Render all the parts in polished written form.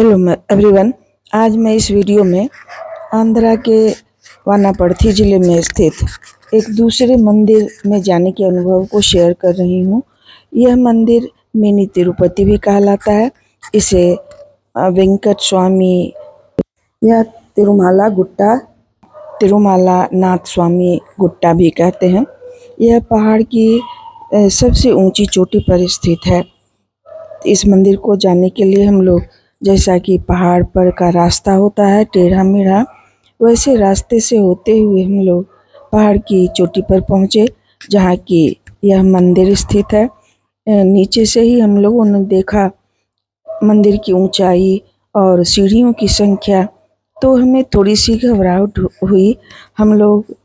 Hello everyone. आज मैं इस वीडियो में आंध्रा के वानापर्थी ज़िले में स्थित एक दूसरे मंदिर में जाने के अनुभव को शेयर कर रही हूँ। यह मंदिर मिनी तिरुपति भी कहलाता है। इसे वेंकट स्वामी या तिरुमाला नाथ स्वामी गुट्टा भी कहते हैं। यह पहाड़ की सबसे ऊंची चोटी पर स्थित है। इस मंदिर को जाने के लिए हम लोग, जैसा कि पहाड़ पर का रास्ता होता है टेढ़ा मेढ़ा, वैसे रास्ते से होते हुए हम लोग पहाड़ की चोटी पर पहुँचे जहाँ की यह मंदिर स्थित है। नीचे से ही हम लोगों ने देखा मंदिर की ऊंचाई और सीढ़ियों की संख्या, तो हमें थोड़ी सी घबराहट हुई। हम लोग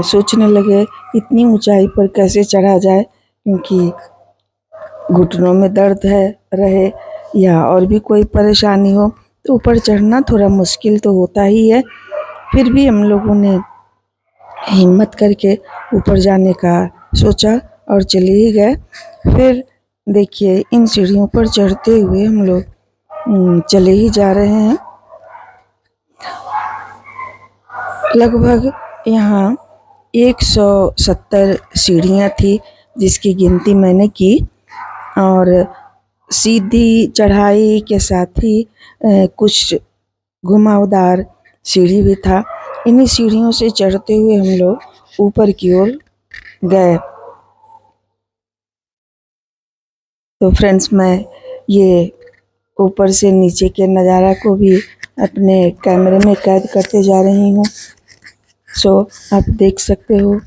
सोचने लगे इतनी ऊंचाई पर कैसे चढ़ा जाए, क्योंकि घुटनों में दर्द रहे या और भी कोई परेशानी हो तो ऊपर चढ़ना थोड़ा मुश्किल तो होता ही है। फिर भी हम लोगों ने हिम्मत करके ऊपर जाने का सोचा और चले ही गए। फिर देखिए, इन सीढ़ियों पर चढ़ते हुए हम लोग चले ही जा रहे हैं। लगभग यहाँ 170 सीढ़ियाँ थी जिसकी गिनती मैंने की, और सीधी चढ़ाई के साथ ही कुछ घुमावदार सीढ़ी भी था। इन्हीं सीढ़ियों से चढ़ते हुए हम लोग ऊपर की ओर गए। तो फ्रेंड्स, मैं ये ऊपर से नीचे के नज़ारा को भी अपने कैमरे में कैद करते जा रही हूँ। सो आप देख सकते हो,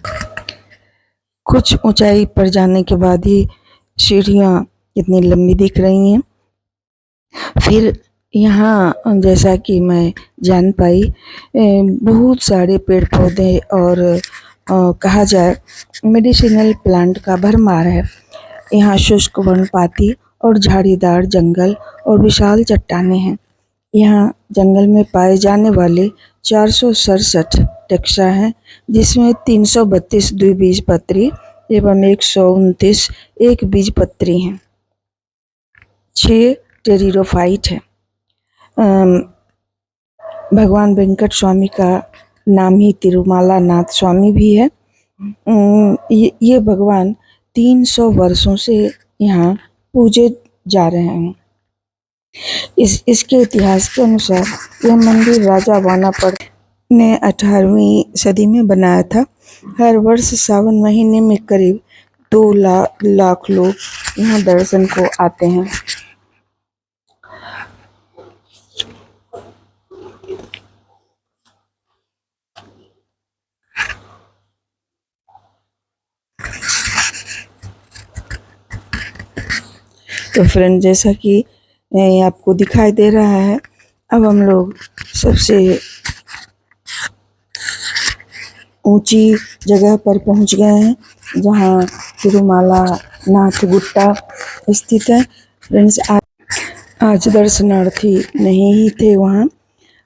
कुछ ऊंचाई पर जाने के बाद ही सीढ़ियाँ कितनी लंबी दिख रही हैं। फिर यहाँ, जैसा कि मैं जान पाई, बहुत सारे पेड़ पौधे और कहा जाए मेडिसिनल प्लांट का भरमार है। यहाँ शुष्क वनपाती और झाड़ीदार जंगल और विशाल चट्टानें हैं। यहाँ जंगल में पाए जाने वाले 467 टैक्सा हैं, जिसमें 332 द्विबीजपत्री एवं 129 एक बीजपत्री हैं। 6 टेरिडोफाइट है। भगवान वेंकट स्वामी का नाम ही तिरुमाला नाथ स्वामी भी है। ये भगवान 300 वर्षों से यहाँ पूजे जा रहे हैं। इसके इतिहास के अनुसार यह मंदिर राजा वानापर्थी ने 18वीं सदी में बनाया था। हर वर्ष सावन महीने में करीब 2 लाख लोग यहाँ दर्शन को आते हैं। तो फ्रेंड, जैसा कि आपको दिखाई दे रहा है, अब हम लोग सबसे ऊंची जगह पर पहुंच गए हैं जहां तिरुमाला नाथ गुट्टा स्थित है। फ्रेंड्स, आज दर्शनार्थी नहीं ही थे वहां,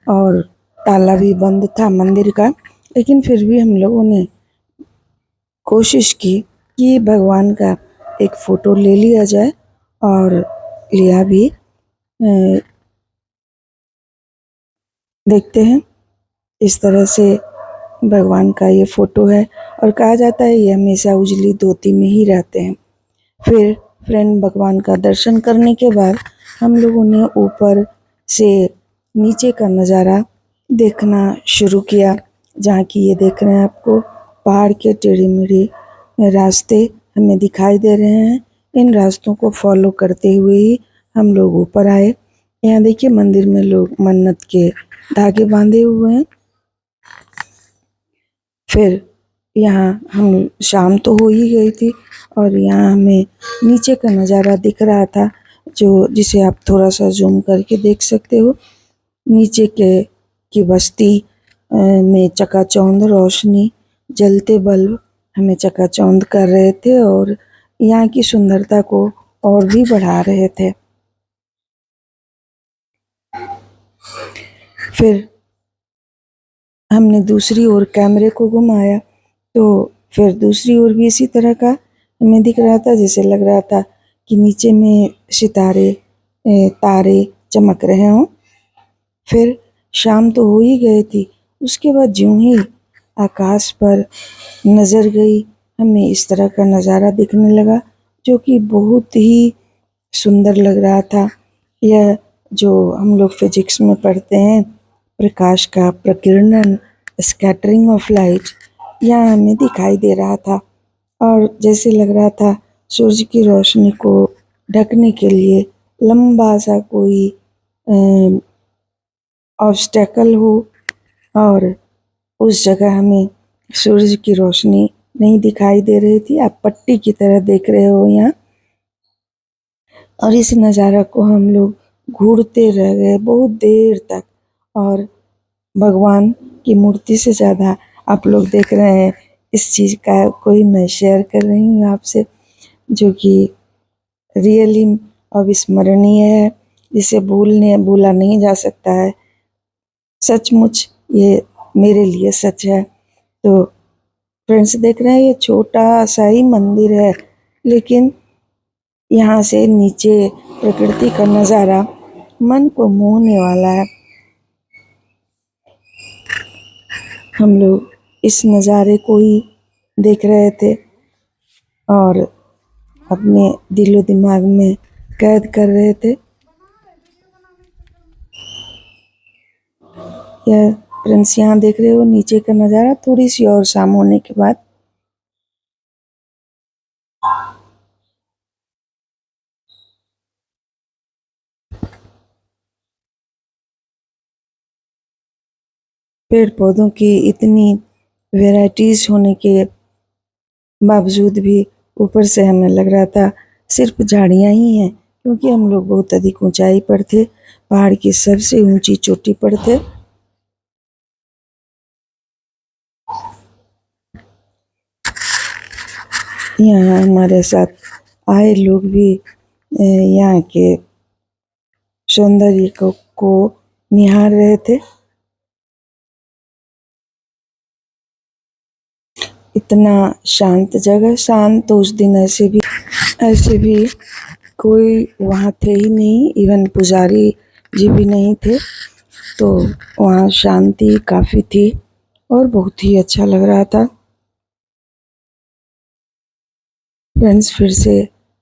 और ताला भी बंद था मंदिर का, लेकिन फिर भी हम लोगों ने कोशिश की कि भगवान का एक फ़ोटो ले लिया जाए, और लिया भी। देखते हैं, इस तरह से भगवान का ये फ़ोटो है, और कहा जाता है ये हमेशा उजली धोती में ही रहते हैं। फिर फ्रेंड, भगवान का दर्शन करने के बाद हम लोगों ने ऊपर से नीचे का नज़ारा देखना शुरू किया, जहाँ की ये देख रहे हैं आपको पहाड़ के टेढ़े मेढ़े रास्ते हमें दिखाई दे रहे हैं। इन रास्तों को फॉलो करते हुए ही हम लोग ऊपर आए। यहाँ देखिए, मंदिर में लोग मन्नत के धागे बांधे हुए हैं। फिर यहाँ हम, शाम तो हो ही गई थी, और यहाँ हमें नीचे का नज़ारा दिख रहा था, जिसे आप थोड़ा सा जूम करके देख सकते हो। नीचे की बस्ती में चकाचौंध रोशनी, जलते बल्ब हमें चकाचौंध कर रहे थे और यहाँ की सुंदरता को और भी बढ़ा रहे थे। फिर हमने दूसरी ओर कैमरे को घुमाया, तो फिर दूसरी ओर भी इसी तरह का हमें दिख रहा था, जैसे लग रहा था कि नीचे में सितारे, तारे चमक रहे हों। फिर शाम तो हो ही गई थी, उसके बाद ज्यों ही आकाश पर नज़र गई, हमें इस तरह का नज़ारा दिखने लगा जो कि बहुत ही सुंदर लग रहा था। यह जो हम लोग फिजिक्स में पढ़ते हैं, प्रकाश का प्रकीर्णन, स्कैटरिंग ऑफ लाइट, यहाँ हमें दिखाई दे रहा था और जैसे लग रहा था सूरज की रोशनी को ढकने के लिए लंबा सा कोई ऑब्स्टेकल हो और उस जगह हमें सूरज की रोशनी नहीं दिखाई दे रही थी। आप पट्टी की तरह देख रहे हो यहाँ, और इस नज़ारा को हम लोग घूरते रह गए बहुत देर तक। और भगवान की मूर्ति से ज़्यादा आप लोग देख रहे हैं इस चीज़ का कोई मैं शेयर कर रही हूँ आपसे, जो कि रियली अविस्मरणीय है, जिसे भूला नहीं जा सकता है। सचमुच ये मेरे लिए सच है। तो फ्रेंड्स देख रहे हैं, ये छोटा सा ही मंदिर है, लेकिन यहाँ से नीचे प्रकृति का नज़ारा मन को मोहने वाला है। हम लोग इस नज़ारे को ही देख रहे थे और अपने दिलो दिमाग में कैद कर रहे थे। यह फ्रेंड्स यहाँ देख रहे हो नीचे का नज़ारा थोड़ी सी और शाम होने के बाद। पेड़ पौधों की इतनी वैरायटीज होने के बावजूद भी ऊपर से हमें लग रहा था सिर्फ झाड़ियाँ ही हैं, क्योंकि हम लोग बहुत अधिक ऊंचाई पर थे, पहाड़ की सबसे ऊंची चोटी पर थे। यहाँ हमारे साथ आए लोग भी यहाँ के सौंदर्य को निहार रहे थे। इतना शांत जगह, शांत तो उस दिन ऐसे भी कोई वहाँ थे ही नहीं, इवन पुजारी जी भी नहीं थे, तो वहाँ शांति काफ़ी थी और बहुत ही अच्छा लग रहा था। फ्रेंड्स फिर से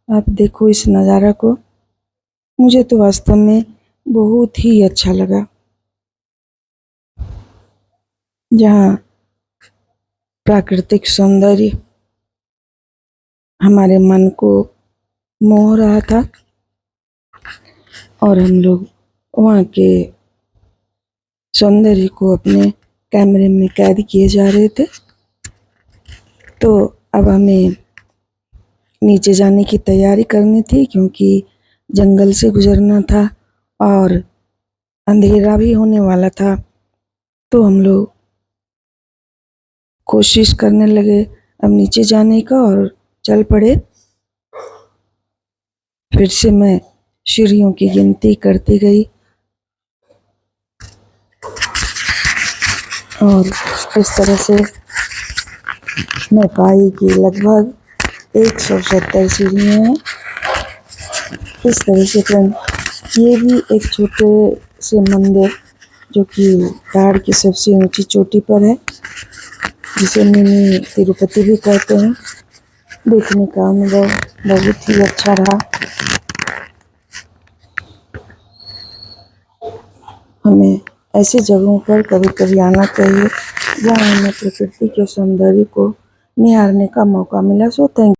आप देखो इस नज़ारा को, मुझे तो वास्तव में बहुत ही अच्छा लगा। जहाँ प्राकृतिक सौंदर्य हमारे मन को मोह रहा था और हम लोग वहाँ के सौंदर्य को अपने कैमरे में कैद किए जा रहे थे। तो अब हमें नीचे जाने की तैयारी करनी थी, क्योंकि जंगल से गुजरना था और अंधेरा भी होने वाला था। तो हम लोग कोशिश करने लगे अब नीचे जाने का और चल पड़े। फिर से मैं सीढ़ियों की गिनती करती गई और इस तरह से मैं पाई कि लगभग 170 सीढ़ियाँ हैं। इस तरह से फ्रेंड ये भी एक छोटे से मंदिर जो कि पहाड़ की सबसे ऊंची चोटी पर है, जिसे मिनी तिरुपति भी कहते हैं। देखने का अनुभव बहुत ही अच्छा रहा। हमें ऐसे जगहों पर कभी कभी आना चाहिए जहाँ हमें प्रकृति के सौंदर्य को निहारने का मौका मिला। So thank